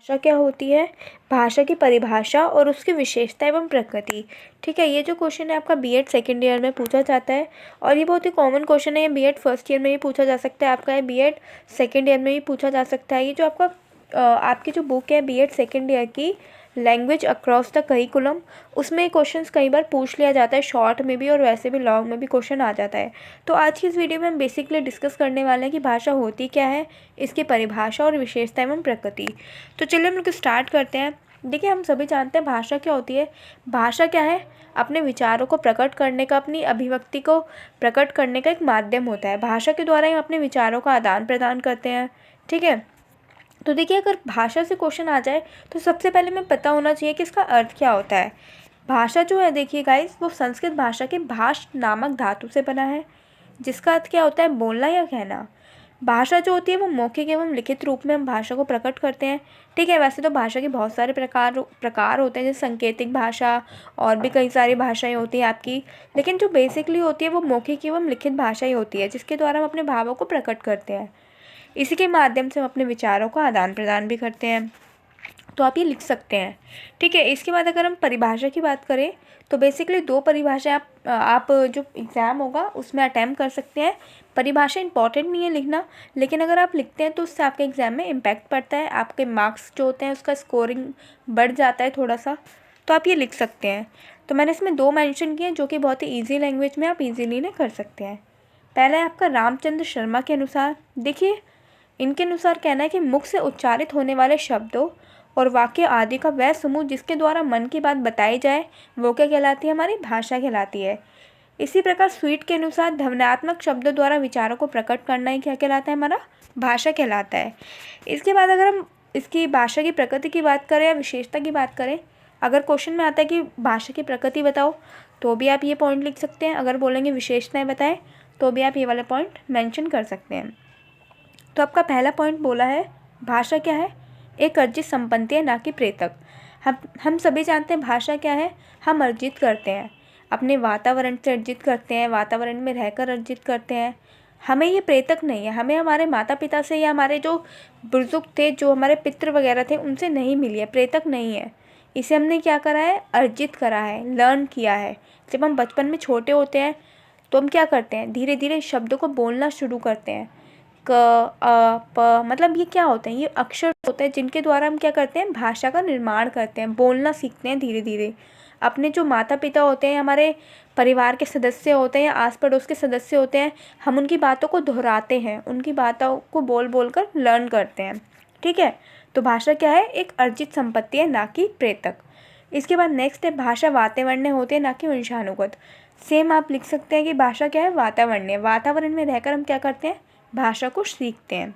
भाषा क्या होती है, भाषा की परिभाषा और उसकी विशेषता एवं प्रकृति। ठीक है, ये जो क्वेश्चन है आपका बीएड सेकेंड ईयर में पूछा जाता है और ये बहुत ही कॉमन क्वेश्चन है। ये बीएड फर्स्ट ईयर में भी पूछा जा सकता है आपका, ये बीएड सेकेंड ईयर में भी पूछा जा सकता है। ये जो आपका आपकी जो बुक है बीएड सेकेंड ईयर की लैंग्वेज अक्रॉस द करिकुलम, उसमें क्वेश्चंस कई बार पूछ लिया जाता है, शॉर्ट में भी और वैसे भी लॉन्ग में भी क्वेश्चन आ जाता है। तो आज की इस वीडियो में हम बेसिकली डिस्कस करने वाले हैं कि भाषा होती क्या है, इसकी परिभाषा और विशेषता एवं प्रकृति। तो चलिए हम लोग स्टार्ट करते हैं। देखिए, हम सभी जानते हैं भाषा क्या होती है। भाषा क्या है, अपने विचारों को प्रकट करने का, अपनी अभिव्यक्ति को प्रकट करने का एक माध्यम होता है। भाषा के द्वारा हम अपने विचारों का आदान प्रदान करते हैं। ठीक है, तो देखिए, अगर भाषा से क्वेश्चन आ जाए तो सबसे पहले हमें पता होना चाहिए कि इसका अर्थ क्या होता है। भाषा जो है, देखिए गाइस, वो संस्कृत भाषा के भाष नामक धातु से बना है, जिसका अर्थ क्या होता है, बोलना या कहना। भाषा जो होती है वो मौखिक एवं लिखित रूप में हम भाषा को प्रकट करते हैं। ठीक है, वैसे तो भाषा के बहुत सारे प्रकार होते हैं, जैसे सांकेतिक भाषा और भी कई सारी भाषाएं होती हैं आपकी, लेकिन जो बेसिकली होती है वो मौखिक एवं लिखित भाषा ही होती है, जिसके द्वारा हम अपने भावों को प्रकट करते हैं। इसी के माध्यम से हम अपने विचारों का आदान प्रदान भी करते हैं। तो आप ये लिख सकते हैं। ठीक है, इसके बाद अगर हम परिभाषा की बात करें तो बेसिकली दो परिभाषा आप जो एग्ज़ाम होगा उसमें अटैम्प्ट कर सकते हैं। परिभाषा इंपॉर्टेंट नहीं है लिखना, लेकिन अगर आप लिखते हैं तो उससे आपके एग्ज़ाम में इम्पैक्ट पड़ता है, आपके मार्क्स जो होते हैं उसका स्कोरिंग बढ़ जाता है थोड़ा सा। तो आप ये लिख सकते हैं। तो मैंने इसमें दो मेंशन किए जो कि बहुत ही ईजी लैंग्वेज में आप इजीली ने कर सकते हैं। पहला है आपका रामचंद्र शर्मा के अनुसार। देखिए, इनके अनुसार कहना है कि मुख से उच्चारित होने वाले शब्दों और वाक्य आदि का वह समूह जिसके द्वारा मन की बात बताई जाए वो क्या कहलाती है, हमारी भाषा कहलाती है। इसी प्रकार स्वीट के अनुसार ध्वन्यात्मक शब्दों द्वारा विचारों को प्रकट करना ही क्या कहलाता है, हमारा भाषा कहलाता है। इसके बाद अगर हम इसकी भाषा की प्रकृति की बात करें या विशेषता की बात करें, अगर क्वेश्चन में आता है कि भाषा की प्रकृति बताओ तो भी आप ये पॉइंट लिख सकते हैं। अगर बोलेंगे विशेषताएँ बताएं तो भी आप ये वाला पॉइंट मेंशन कर सकते हैं। तो आपका पहला पॉइंट बोला है, भाषा क्या है, एक अर्जित संपत्ति है, ना कि प्रेतक। हम सभी जानते हैं भाषा क्या है, हम अर्जित करते हैं, अपने वातावरण से अर्जित करते हैं, वातावरण में रहकर अर्जित करते हैं। हमें ये प्रेतक नहीं है, हमें हमारे माता पिता से या हमारे जो बुजुर्ग थे, जो हमारे पितृ वगैरह थे, उनसे नहीं मिली है, प्रेतक नहीं है। इसे हमने क्या करा है, अर्जित करा है, लर्न किया है। जब हम बचपन में छोटे होते हैं तो हम क्या करते हैं, धीरे धीरे शब्दों को बोलना शुरू करते हैं। क अ प, मतलब ये क्या होते हैं, ये अक्षर होते हैं जिनके द्वारा हम क्या करते हैं, भाषा का निर्माण करते हैं, बोलना सीखते हैं धीरे धीरे। अपने जो माता पिता होते हैं, हमारे परिवार के सदस्य होते हैं या आस पड़ोस के सदस्य होते हैं, हम उनकी बातों को दोहराते हैं, उनकी बातों को बोल बोल कर लर्न करते हैं। ठीक है, तो भाषा क्या है, एक अर्जित संपत्ति है, ना कि प्रेतक। इसके बाद नेक्स्ट है, भाषा वातावरणीय होती है, ना कि वंशानुगत। सेम आप लिख सकते हैं कि भाषा क्या है, वातावरणीय। वातावरण में रहकर हम क्या करते हैं, भाषा को सीखते हैं।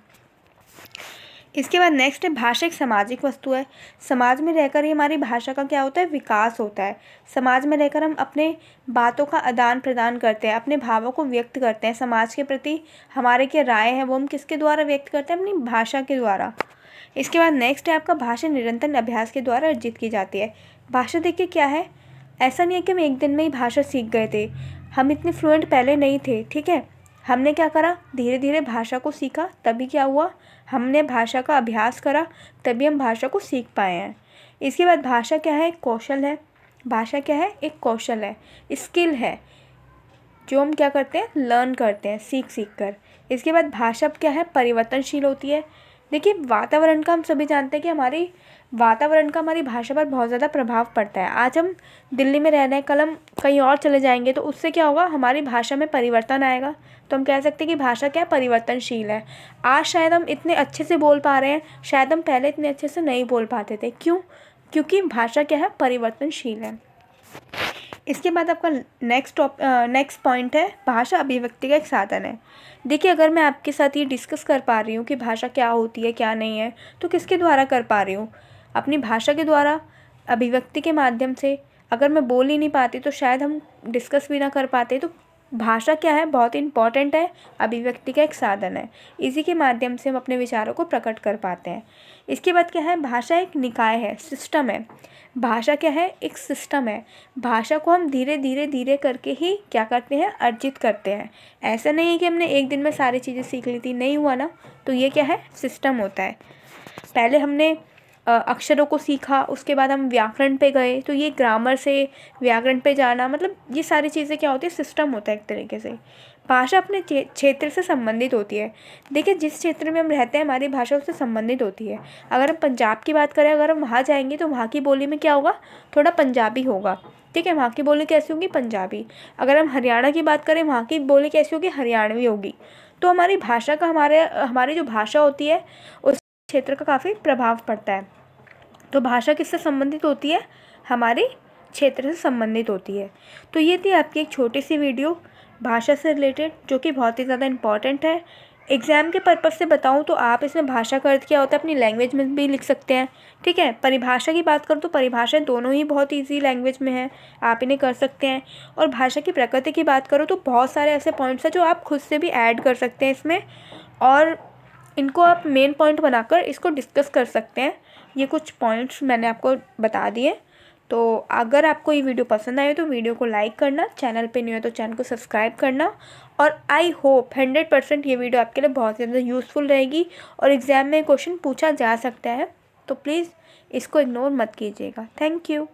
इसके बाद नेक्स्ट है, भाषा एक सामाजिक वस्तु है। समाज में रहकर ही हमारी भाषा का क्या होता है, विकास होता है। समाज में रहकर हम अपने बातों का आदान प्रदान करते हैं, अपने भावों को व्यक्त करते हैं। समाज के प्रति हमारे क्या राय है वो हम किसके द्वारा व्यक्त करते हैं, अपनी भाषा के द्वारा। इसके बाद नेक्स्ट है आपका, भाषा निरंतर अभ्यास के द्वारा अर्जित की जाती है। भाषा देखिए क्या है, ऐसा नहीं है कि हम एक दिन में ही भाषा सीख गए थे, हम इतने फ्लुएंट पहले नहीं थे। ठीक है, हमने क्या करा, धीरे धीरे भाषा को सीखा, तभी क्या हुआ, हमने भाषा का अभ्यास करा, तभी हम भाषा को सीख पाए हैं। इसके बाद भाषा क्या है, एक कौशल है। भाषा क्या है, एक कौशल है, स्किल है, जो हम क्या करते हैं, लर्न करते हैं सीख सीख कर। इसके बाद भाषा क्या है, परिवर्तनशील होती है। देखिए, वातावरण का हम सभी जानते हैं कि हमारी वातावरण का हमारी भाषा पर बहुत ज़्यादा प्रभाव पड़ता है। आज हम दिल्ली में रह रहे हैं, कल हम कहीं और चले जाएंगे, तो उससे क्या होगा, हमारी भाषा में परिवर्तन आएगा। तो हम कह सकते हैं कि भाषा क्या है, परिवर्तनशील है। आज शायद हम इतने अच्छे से बोल पा रहे हैं, शायद हम पहले इतने अच्छे से नहीं बोल पाते थे। क्यों, क्योंकि भाषा क्या है, परिवर्तनशील है। इसके बाद आपका नेक्स्ट पॉइंट है, भाषा अभिव्यक्ति का एक साधन है। देखिए, अगर मैं आपके साथ ये डिस्कस कर पा रही हूँ कि भाषा क्या होती है क्या नहीं है, तो किसके द्वारा कर पा रही हूँ, अपनी भाषा के द्वारा, अभिव्यक्ति के माध्यम से। अगर मैं बोल ही नहीं पाती तो शायद हम डिस्कस भी ना कर पाते। तो भाषा क्या है, बहुत इंपॉर्टेंट है, अभिव्यक्ति का एक साधन है। इसी के माध्यम से हम अपने विचारों को प्रकट कर पाते हैं। इसके बाद क्या है, भाषा एक निकाय है, सिस्टम है। भाषा क्या है, एक सिस्टम है। भाषा को हम धीरे धीरे धीरे करके ही क्या करते हैं, अर्जित करते हैं। ऐसा नहीं है कि हमने एक दिन में सारी चीज़ें सीख ली थी, नहीं हुआ ना। तो ये क्या है, सिस्टम होता है। पहले हमने अक्षरों को सीखा, उसके बाद हम व्याकरण पे गए, तो ये ग्रामर से व्याकरण पे जाना, मतलब ये सारी चीज़ें क्या होती है, सिस्टम होता है एक तरीके से। भाषा अपने क्षेत्र से संबंधित होती है। देखिए जिस क्षेत्र में हम रहते हैं हमारी भाषा उससे संबंधित होती है। अगर हम पंजाब की बात करें, अगर हम वहाँ जाएंगे तो वहाँ की बोली में क्या होगा, थोड़ा पंजाबी होगा, ठीक है, वहाँ की बोली कैसी होगी, पंजाबी। अगर हम हरियाणा की बात करें, वहाँ की बोली कैसी होगी, हरियाणवी होगी। तो हमारी भाषा का हमारी जो भाषा होती है उस क्षेत्र का काफ़ी प्रभाव पड़ता है। तो भाषा किससे संबंधित होती है, हमारे क्षेत्र से संबंधित होती है। तो ये थी आपकी एक छोटी सी वीडियो भाषा से रिलेटेड, जो कि बहुत ही ज़्यादा इम्पॉर्टेंट है। एग्ज़ाम के पर्पज़ से बताऊँ तो आप इसमें भाषा का अर्थ क्या होता है अपनी लैंग्वेज में भी लिख सकते हैं, ठीक है। परिभाषा की बात करूँ तो परिभाषाएं दोनों ही बहुत ईजी लैंग्वेज में है, आप इन्हें कर सकते हैं। और भाषा की प्रकृति की बात करूँ तो बहुत सारे ऐसे पॉइंट्स हैं जो आप खुद से भी ऐड कर सकते हैं इसमें, और इनको आप मेन पॉइंट बनाकर इसको डिस्कस कर सकते हैं। ये कुछ पॉइंट्स मैंने आपको बता दिए। तो अगर आपको ये वीडियो पसंद आए तो वीडियो को लाइक करना, चैनल पे नहीं हो तो चैनल को सब्सक्राइब करना। और आई होप 100% ये वीडियो आपके लिए बहुत ज़्यादा यूज़फुल रहेगी और एग्ज़ाम में क्वेश्चन पूछा जा सकता है, तो प्लीज़ इसको इग्नोर मत कीजिएगा। Thank you.